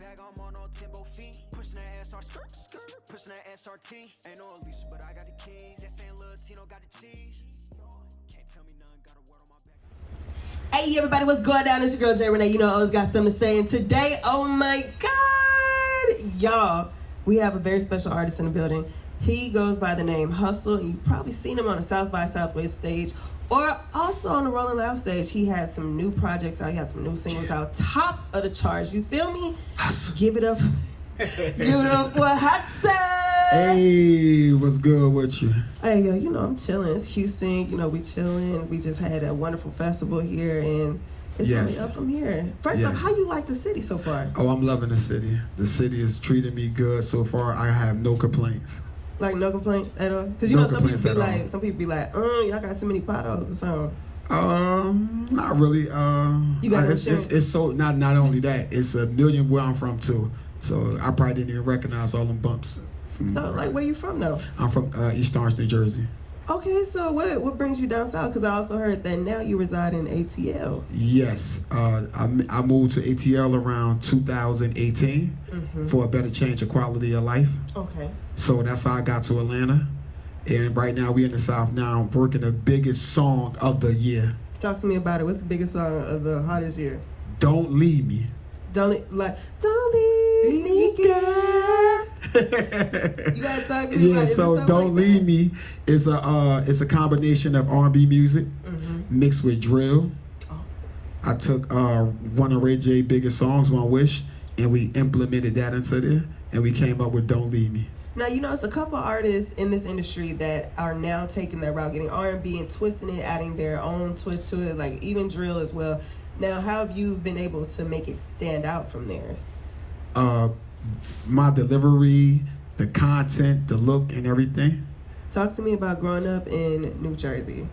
bag, I'm on Timbo feet. Pushing that SR skirt, pushing that SRT. Ain't no Alicia, but I got the keys. That San Latino got the cheese. Can't tell me nothing, got a word on my back. Hey everybody, what's going down? It's your girl Jay Renee. You know I always got something to say. And today, oh my God, y'all, we have a very special artist in the building. He goes by the name Huzsuh. And you've probably seen him on the South by Southwest stage or also on the Rolling Loud stage. He has some new projects out. He has some new singles out. Top of the charts. You feel me? Give it up. Give it up for Huzsuh. Hey, what's good with you? Hey, yo, you know I'm chilling. It's Houston. You know, we chilling. We just had a wonderful festival here, and it's only up from here. First off, how you like the city so far? Oh, I'm loving the city. The city is treating me good so far. I have no complaints. Like no complaints at all? Because you know some people be like, y'all got too many potholes or something. Not really. You got it's so not only that. It's a million where I'm from too. So I probably didn't even recognize all them bumps. So like, where you from though? I'm from East Orange, New Jersey. Okay, so what brings you down south? Because I also heard that now you reside in ATL. Yes, I moved to ATL around 2018 for a better change of quality of life. Okay. So that's how I got to Atlanta. And right now we in the South now working the biggest song of the year. Talk to me about it. What's the biggest song of the hottest year? Don't Leave Me. Don't leave me, girl. You gotta talk to me about it. So Don't Leave Me is a combination of R&B music mixed with drill. I took one of Ray J's biggest songs, One Wish, and we implemented that into there, and we came up with Don't Leave Me. Now, you know, it's a couple artists in this industry that are now taking that route, getting R&B and twisting it, adding their own twist to it, like even drill as well. Now, how have you been able to make it stand out from theirs? My delivery, the content, the look, and everything. Talk to me about growing up in New Jersey.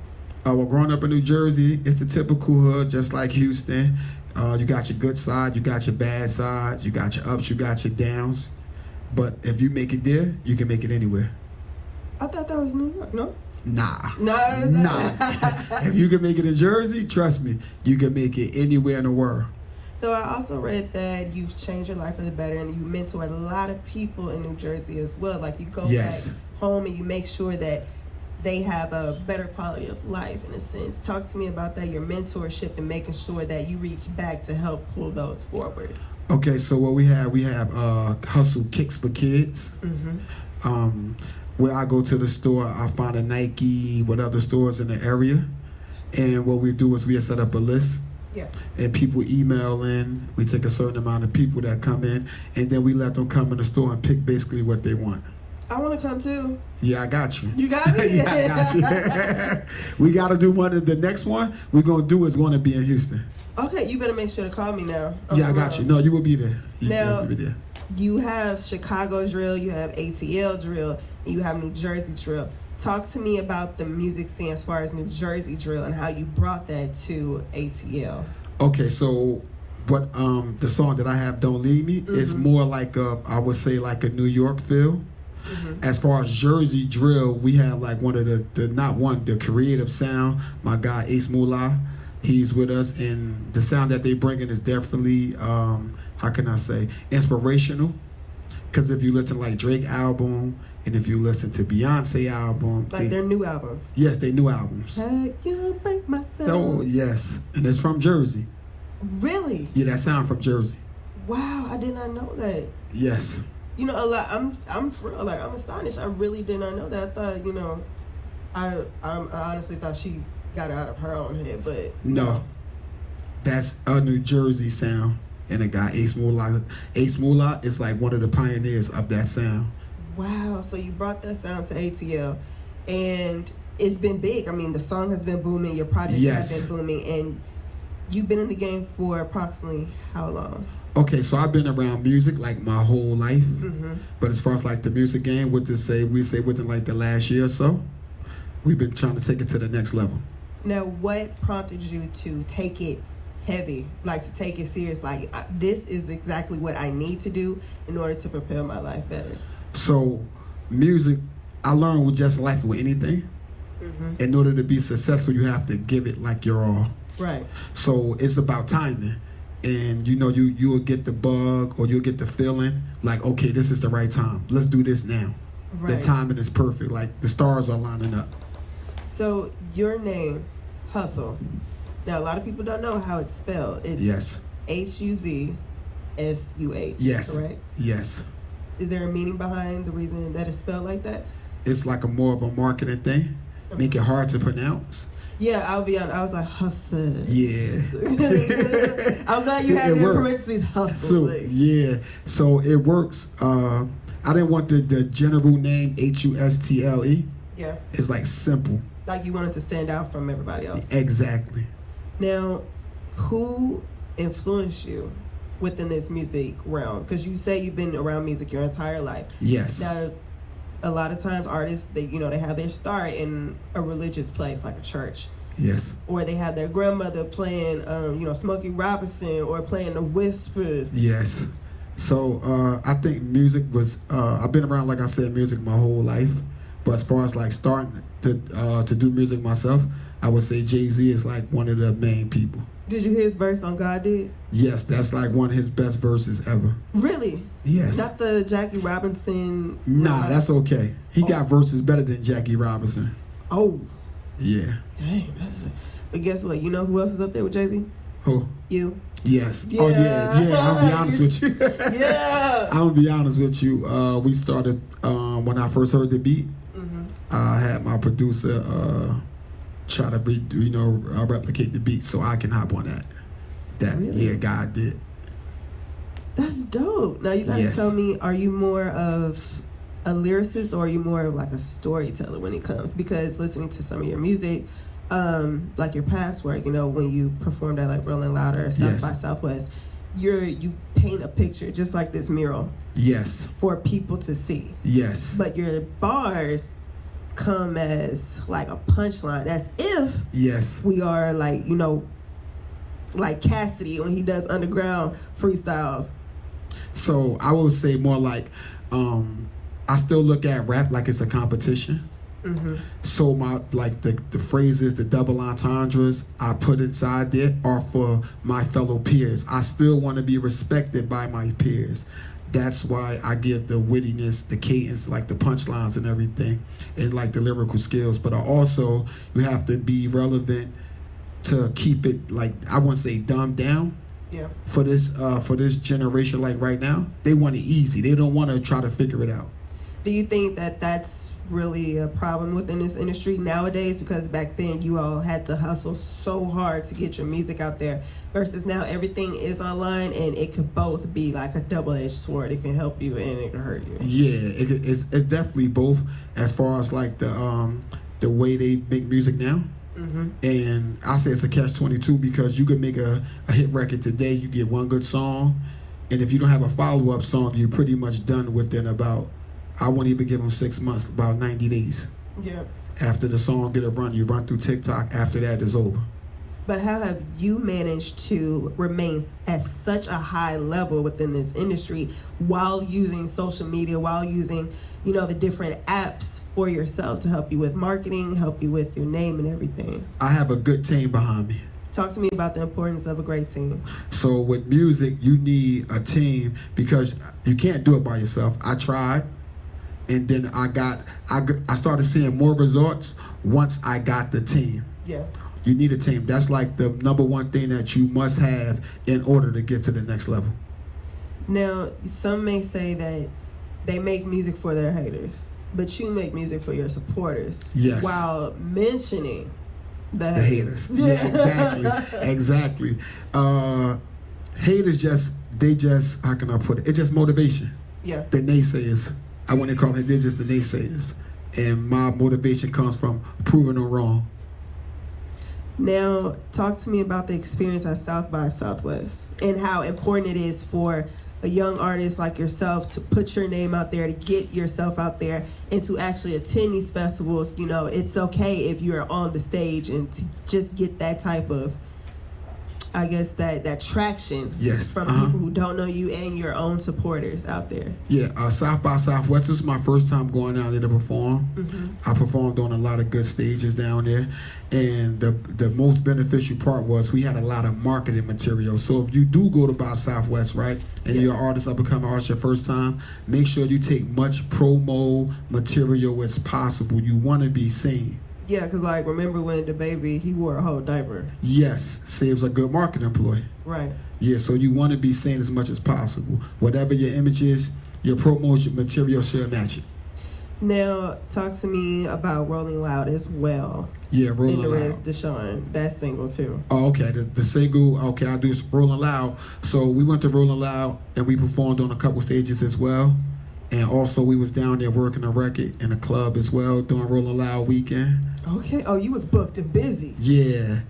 Well, growing up in New Jersey, it's the typical hood, just like Houston. You got your good side, you got your bad sides, you got your ups, you got your downs. But if you make it there, you can make it anywhere. I thought that was New York, no? Nah. Nah. If you can make it in Jersey, trust me, you can make it anywhere in the world. So I also read that you've changed your life for the better and you mentor a lot of people in New Jersey as well. Like you go back home and you make sure that they have a better quality of life in a sense. Talk to me about that, your mentorship and making sure that you reach back to help pull those forward. Okay, so what we have Huzsuh Kicks for Kids. Where I go to the store, I find a Nike, what other stores in the area. And what we do is we set up a list. Yeah. And people email in. We take a certain amount of people that come in, and then we let them come in the store and pick basically what they want. I want to come too. Yeah, I got you. You got me? Yeah, I got you. We got to do one of the next one we're going to do is going to be in Houston. Okay, you better make sure to call me now. Yeah, I got you. No, you will be there. Now, be there. You have Chicago drill, you have ATL drill, and you have New Jersey drill. Talk to me about the music scene as far as New Jersey drill and how you brought that to ATL. Okay, so what the song that I have, Don't Leave Me, is more like I would say like a New York feel. As far as Jersey drill, we have like one of the creative sound. My guy Ace Moolah, he's with us, and the sound that they bring in is definitely how can I say, inspirational. Because if you listen to like Drake album, and if you listen to Beyonce album, like their new albums. Yes, they new albums. Hey, you break my soul. So yes, and it's from Jersey. Really? Yeah, that sound from Jersey. Wow, I did not know that. Yes. You know, a lot. I'm for real. Like I'm astonished. I really did not know that. I thought, you know, I honestly thought she got it out of her own head, but no. That's a New Jersey sound. And a guy Ace Moolah. Ace Moolah is like one of the pioneers of that sound. Wow, so you brought that sound to ATL, and it's been big. I mean, the song has been booming, your projects have been booming, and you've been in the game for approximately how long? Okay, so I've been around music like my whole life, but as far as like the music game, we say within like the last year or so, we've been trying to take it to the next level. Now, what prompted you to take it heavy, like to take it serious, like this is exactly what I need to do in order to prepare my life better? So music, I learned with just life with anything, in order to be successful, you have to give it like your all. Right. So it's about timing. and you will get the bug or you'll get the feeling like, okay, this is the right time. Let's do this now. Right. The timing is perfect. Like the stars are lining up. So your name, Huzsuh. Now a lot of people don't know how it's spelled. It's Yes. Huzsuh. Yes. Correct? Yes. Is there a meaning behind the reason that it's spelled like that? It's like a more of a marketing thing. Make it hard to pronounce. Yeah, I'll be honest. I was like, Huzsuh. Yeah. I'm glad you had your parentheses, Huzsuh. So, yeah. So it works. I didn't want the general name Hustle. Yeah. It's like simple. Like you wanted to stand out from everybody else. Exactly. Now, who influenced you within this music realm? Because you say you've been around music your entire life. Yes. Now, a lot of times artists, they have their start in a religious place like a church. Yes. Or they have their grandmother playing, Smokey Robinson or playing the Whispers. Yes. So I think music was. I've been around, like I said, music my whole life. But as far as like starting to do music myself, I would say Jay-Z is like one of the main people. Did you hear his verse on God Did? Yes, that's like one of his best verses ever. Really? Yes. Not the Jackie Robinson. Nah, that's okay. He got verses better than Jackie Robinson. Oh. Yeah. Dang, that's it. But guess what? You know who else is up there with Jay-Z? Who? You. Yes. Yeah. Oh yeah. I'll be honest with you. Yeah. I'm gonna be honest with you. We started when I first heard the beat. Mm-hmm. I had my producer try to replicate the beat so I can hop on that. Really? Yeah, God did. That's dope. Now you gotta Yes. tell me, are you more of a lyricist or are you more of like a storyteller when it comes? Because listening to some of your music, like your past work, when you performed at like Rolling Louder or South Yes. by Southwest, you paint a picture just like this mural Yes. for people to see. Yes. But your bars come as like a punchline, as if Yes. we are like, like Cassidy when he does underground freestyles. So I would say more like I still look at rap like it's a competition. Mm-hmm. So my like the phrases, the double entendres I put inside there are for my fellow peers. I still want to be respected by my peers. That's why I give the wittiness, the cadence, like the punchlines and everything, and like the lyrical skills. But you have to be relevant to keep it, like, I wouldn't say dumbed down. Yeah. For this generation, like right now, they want it easy. They don't want to try to figure it out. Do you think that that's really a problem within this industry nowadays? Because back then you all had to hustle so hard to get your music out there, versus now everything is online and it could both be like a double-edged sword. It can help you and it can hurt you. Yeah, it's definitely both as far as like the way they make music now. Mm-hmm. And I say it's a catch-22 because you could make a hit record today, you get one good song, and if you don't have a follow-up song, you're pretty much done within about, I won't even give them 6 months, about 90 days. Yeah. After the song get a run, you run through TikTok, after that it's over. But how have you managed to remain at such a high level within this industry while using social media, while using, the different apps for yourself to help you with marketing, help you with your name and everything? I have a good team behind me. Talk to me about the importance of a great team. So with music, you need a team because you can't do it by yourself. I tried, and then I started seeing more results once I got the team. Yeah. You need a team. That's like the number one thing that you must have in order to get to the next level. Now, some may say that they make music for their haters, but you make music for your supporters. Yes. While mentioning the haters. haters. Yeah, exactly. Haters how can I put it? It's just motivation. Yeah. The naysayers. I wouldn't call it, they're just the naysayers. And my motivation comes from proving them wrong. Now, talk to me about the experience at South by Southwest and how important it is for a young artist like yourself to put your name out there, to get yourself out there, and to actually attend these festivals. It's okay if you're on the stage and to just get that type of I guess that traction Yes. from people who don't know you and your own supporters out there. Yeah, South by Southwest was my first time going out there to perform. I performed on a lot of good stages down there, and the most beneficial part was we had a lot of marketing material. So if you do go to by Southwest, right, and you're an artist, up and coming artist your first time, make sure you take much promo material as possible. You want to be seen. Yeah, because, like, remember when the baby, he wore a whole diaper. Yes, saves a good marketing employee. Right. Yeah, so you want to be seen as much as possible. Whatever your image is, your promotion material should match it. Now, talk to me about Rolling Loud as well. Yeah, Rolling Lyricist, Loud. Deshaun, that single too. Oh, okay. The single, okay, I do Rolling Loud. So we went to Rolling Loud and we performed on a couple stages as well. And also we was down there working a record in a club as well, doing Rolling Loud weekend. Okay. Oh, you was booked and busy. Yeah.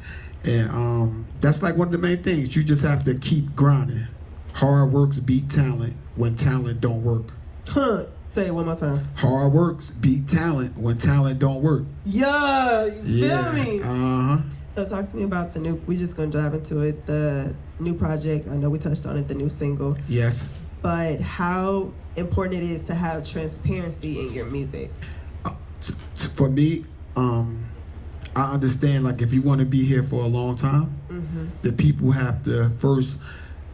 And that's like one of the main things. You just have to keep grinding. Hard works beat talent when talent don't work. Huh. Say it one more time. Hard works beat talent when talent don't work. Yeah, you feel me? Uh-huh. So talk to me about the new, we're just going to dive into it, the new project. I know we touched on it, the new single. Yes. But how important it is to have transparency in your music. For me, I understand, like, if you want to be here for a long time, the people have to first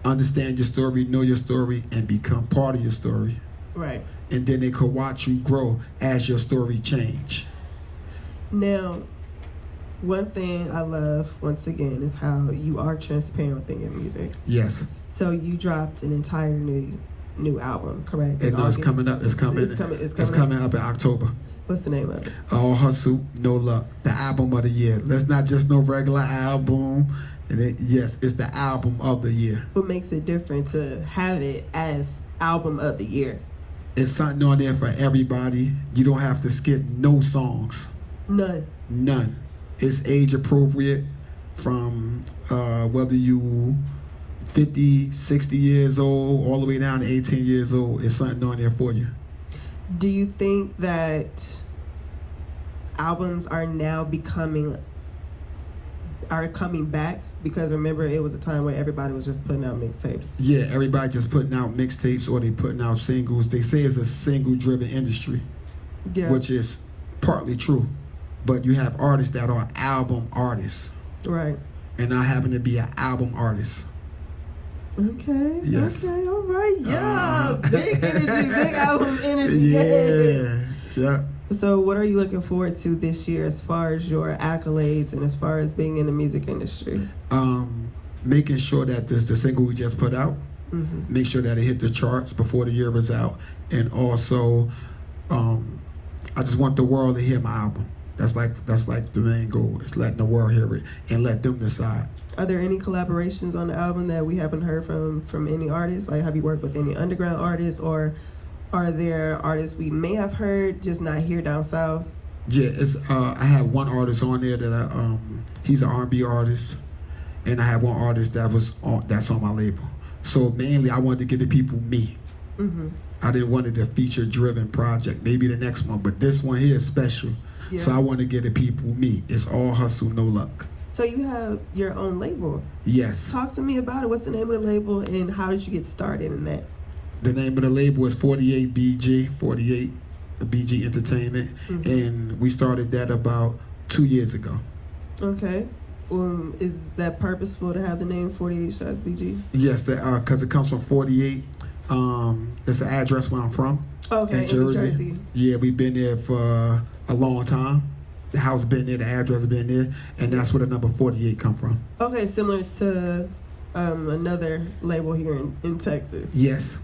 understand your story, know your story, and become part of your story. Right. And then they could watch you grow as your story change. Now, one thing I love, once again, is how you are transparent within your music. Yes. So you dropped an entire new album, correct? And it's coming up. It's coming up in October. What's the name of it? All Huzsuh, No Luck. The album of the year. That's not just no regular album. And yes, it's the album of the year. What makes it different to have it as album of the year? It's something on there for everybody. You don't have to skip no songs. None. It's age appropriate from whether you 50, 60 years old, all the way down to 18 years old. It's something on there for you. Do you think that albums are now coming back? Because remember, it was a time where everybody was just putting out mixtapes. Yeah, everybody just putting out mixtapes or they putting out singles. They say it's a single-driven industry, which is partly true. But you have artists that are album artists. Right. And I happen to be an album artist. Okay. Yes. Okay, all right. Yeah. Big energy, big album energy. Yeah. So what are you looking forward to this year as far as your accolades and as far as being in the music industry? Making sure that the single we just put out, make sure that it hit the charts before the year is out. And also, I just want the world to hear my album. That's like the main goal. Is letting the world hear it and let them decide. Are there any collaborations on the album that we haven't heard from any artists? Like, have you worked with any underground artists, or are there artists we may have heard just not here down south? Yeah, it's I have one artist on there that he's an R&B artist, and I have one artist that's on my label. So mainly, I wanted to give the people me. I didn't want it a feature-driven project. Maybe the next one, but this one here is special. Yeah. So I want to give the people me. It's all Huzsuh, No Luck. So you have your own label. Yes. Talk to me about it. What's the name of the label, and how did you get started in that? The name of the label is 48 BG Entertainment, and we started that about 2 years ago. Okay. Is that purposeful to have the name 48 Shots BG? Yes, because it comes from 48. That's the address where I'm from. Okay, in New Jersey. Yeah, we've been there for a long time. The house been there, the address been there, and that's where the number 48 come from. Okay, similar to another label here in Texas. Yes.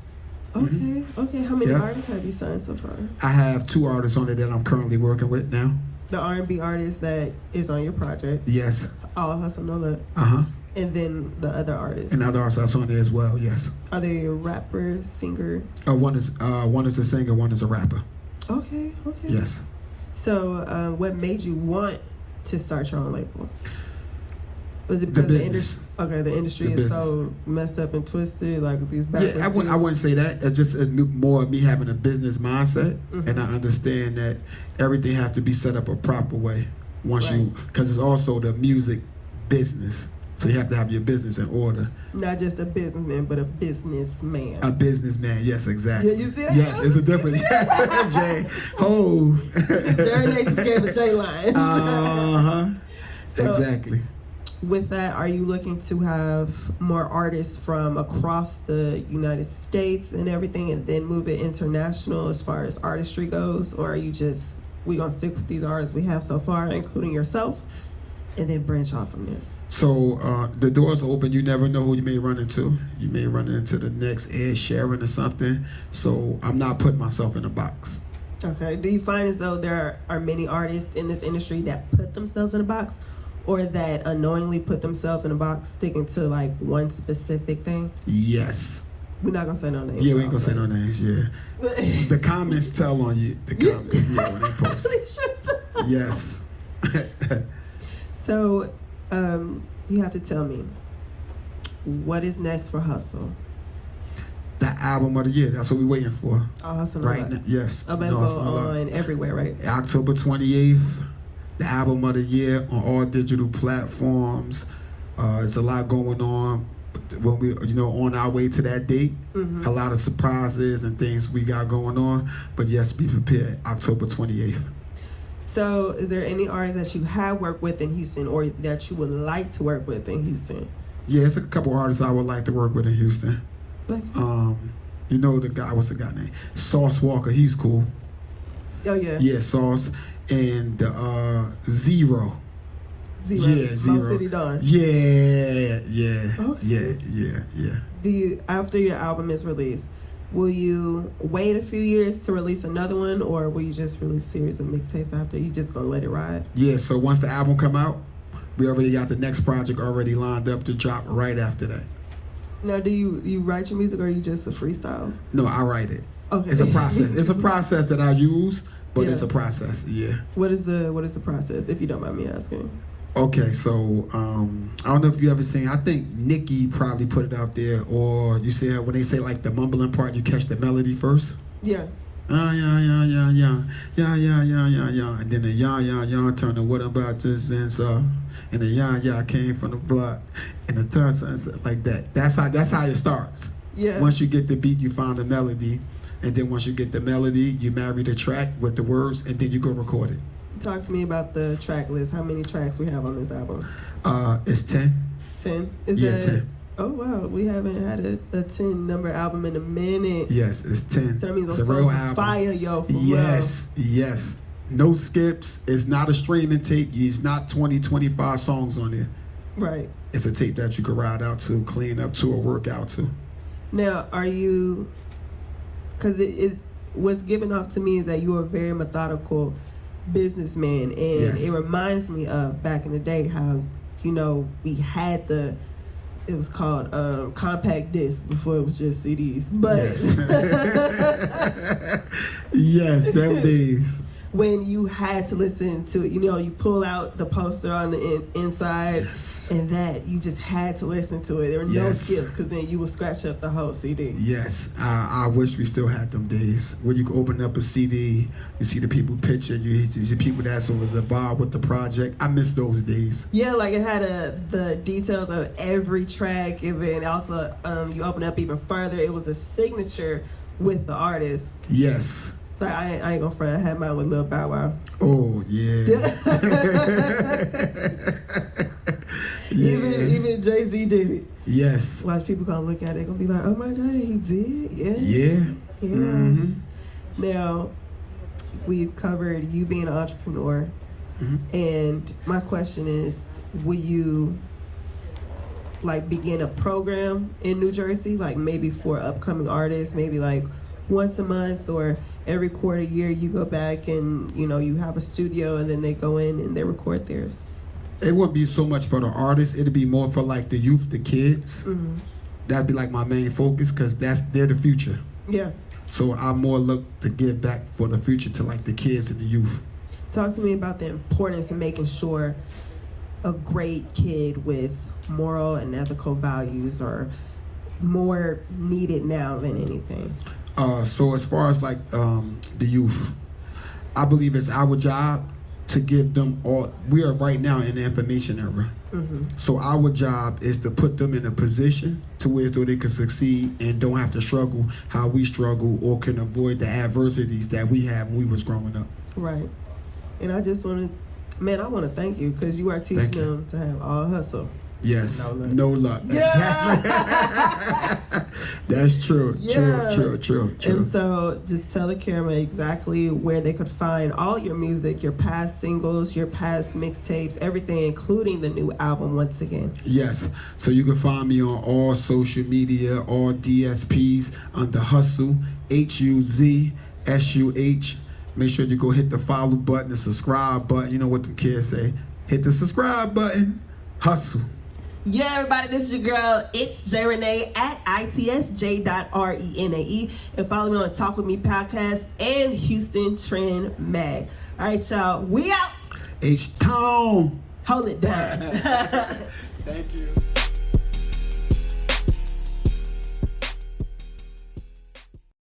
Okay. Okay. How many artists have you signed so far? I have 2 artists on it that I'm currently working with now. The R&B artist that is on your project. Yes. All Huzsuh, No Luck. And then the other artists. And other artists that's on there as well. Yes. Are they a rapper, singer? One is a singer, one is a rapper. Okay. Okay. Yes. So, what made you want to start your own label? Was it because the industry? The industry is so messed up and twisted, like these backwards. Yeah, I wouldn't say that. It's just more of me having a business mindset, and I understand that everything has to be set up a proper way once because it's also the music business. So you have to have your business in order. Not just a businessman, but a businessman. A businessman, yes, exactly. Yeah, you see that? Yes, it's a difference. Jay, oh. Jerry Nate just gave a J line. So, exactly. With that, are you looking to have more artists from across the United States and everything, and then move it international as far as artistry goes? Or are you just, we gonna stick with these artists we have so far, including yourself, and then branch off from there? So the doors are open. You never know who you may run into. You may run into the next Ed Sheeran or something. So I'm not putting myself in a box. Okay. Do you find as though there are many artists in this industry that put themselves in a box, or that unknowingly put themselves in a box, sticking to like one specific thing? Yes. We're not gonna say no names. Yeah, we ain't gonna say no names. Yeah. The comments tell on you. The comments, yeah, when they post. They sure do. Yes. So, you have to tell me, what is next for Huzsuh? The album of the year. That's what we're waiting for. Huzsuh Right now, yes. Available on everywhere, right? October 28th, the album of the year on all digital platforms. There's a lot going on. When we, on our way to that date, a lot of surprises and things we got going on. But yes, be prepared. October 28th. So, is there any artists that you have worked with in Houston, or that you would like to work with in Houston? Yeah, it's a couple artists I would like to work with in Houston. Like, The guy, what's the guy name? Sauce Walker, he's cool. oh yeah. Yeah, Sauce. And Zero. Zero. Yeah, Zero. Mo City Dawn. Yeah. Okay. Yeah. Do you, after your album is released, will you wait a few years to release another one, or will you just release a series of mixtapes after? You just gonna let it ride? Yeah, so once the album come out, we already got the next project already lined up to drop right after that. Now, do you write your music, or are you just a freestyle? No, I write it. Okay. It's a process. It's a process that I use, but Yeah. it's a process, yeah. What is the process, if you don't mind me asking? Okay, so I don't know if you ever seen, I think Nicki probably put it out there, or you see when they say like the mumbling part, you catch the melody first. Yeah. Yeah, and then the yeah turn to what about this and so, and the yeah came from the block, and the third song like that. That's how it starts. Yeah. Once you get the beat, you find the melody, and then once you get the melody, you marry the track with the words, and then you go record it. Talk to me about the track list. How many tracks we have on this album? It's 10. 10? Is Yeah, that 10. Oh wow, we haven't had a 10 number album in a minute. Yes, it's 10. So that means it's a those real songs are album. fire, yo, for Yes. No skips. It's not a streaming tape. It's not 20-25 songs on there. real. Right. It's a tape that you can ride out to, clean up to, or work out to. Now, are you, because it what's given off to me is that you are a very methodical businessman, and Yes. it reminds me of back in the day how, we had it was called compact disc before it was just CDs. But Yes, them days. when you had to listen to it, you pull out the poster on the inside, and that you just had to listen to it. There were no Yes. skips, because then you would scratch up the whole CD. Yes, I wish we still had them days. When you can open up a CD, you see the people picture, you see people that was involved with the project. I miss those days. Yeah, like it had the details of every track, and then also you open up even further. It was a signature with the artist. Yes. Like I ain't gonna front. I had mine with Lil Bow Wow. Oh, yeah. Even Jay-Z did it. Yes. Watch people gonna look at it, gonna be like, oh my God, he did? Yeah. Yeah. Mm-hmm. Now, we've covered you being an entrepreneur, and my question is, will you begin a program in New Jersey, maybe for upcoming artists, maybe once a month or every quarter year you go back and you have a studio, and then they go in and they record theirs? It wouldn't be so much for the artists. It'd be more for the youth, the kids. That'd be my main focus, because they're the future. Yeah. So I more look to give back for the future to the kids and the youth. Talk to me about the importance of making sure a great kid with moral and ethical values are more needed now than anything. So as far as the youth, I believe it's our job to give them all. We are right now in the information era. So our job is to put them in a position to where so they can succeed and don't have to struggle how we struggle, or can avoid the adversities that we had when we was growing up. Right. And I just want to, man, I want to thank you because you are teaching them to have all hustle. Yes. No luck. Yeah. That's true. Yeah. True. And so just tell the camera exactly where they could find all your music, your past singles, your past mixtapes, everything, including the new album once again. Yes. So you can find me on all social media, all DSPs under Huzsuh, HUZSUH. Make sure you go hit the follow button, the subscribe button. You know what the kids say. Hit the subscribe button. Huzsuh. Yeah, everybody, this is your girl, it's J Renee at itsj.renae. And follow me on Talk With Me podcast and Houston Trend Mag. All right, y'all, we out. H-Town. Hold it down. Thank you.